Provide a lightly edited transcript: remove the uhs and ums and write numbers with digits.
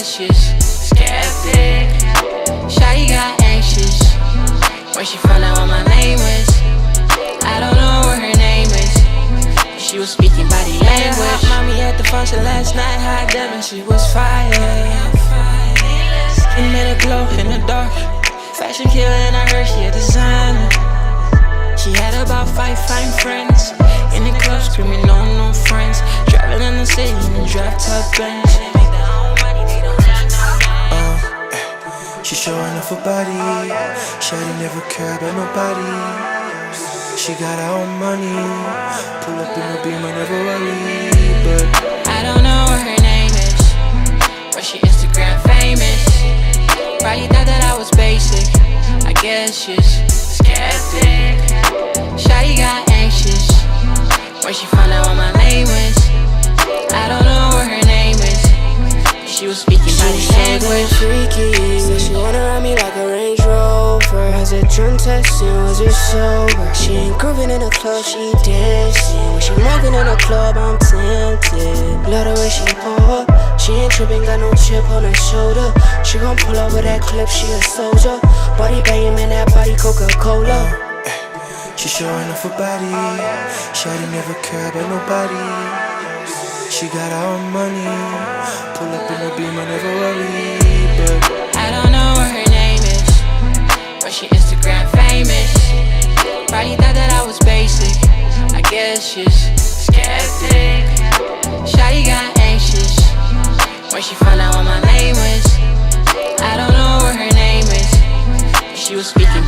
guess she's skeptic. Shawty got anxious when she found out what my name was. I don't know what her name is. She was speaking body language. Mommy at the function last night, hot damn, she was fire. Skin made a glow in the dark. Fashion killer, and I heard she a designer. She had about 5 fine friends in the club screaming no friends. Driving in the city in a drop top Benz. She showing off her body. Shawty never care about nobody. She got her own money. Pull up in the Beamer, never worry. But I don't know what her name is, but she Instagram famous. Probably thought that I was basic. I guess she's skeptic. Shawty got anxious when she found out what my name was. I don't know what her name is. She was speaking body language. Freaky, said she wanna ride me like a Range Rover. Has a drunk testing, was it sober? She ain't grooving in the club, she dancing. When she moving in the club, I'm tempted. Love the way she pull up. She ain't tripping, got no chip on her shoulder. She gon' pull up with that clip, she a soldier. Body banging, man, that body Coca-Cola. she showing off her body. Shawty never care about nobody. She got her own money. Pull up in the Beamer, never worry. But I don't know what her name is, but she Instagram famous. Probably thought that I was basic. I guess she's skeptic. Shawty got anxious when she found out what my name was. I don't know what her name is. She was speaking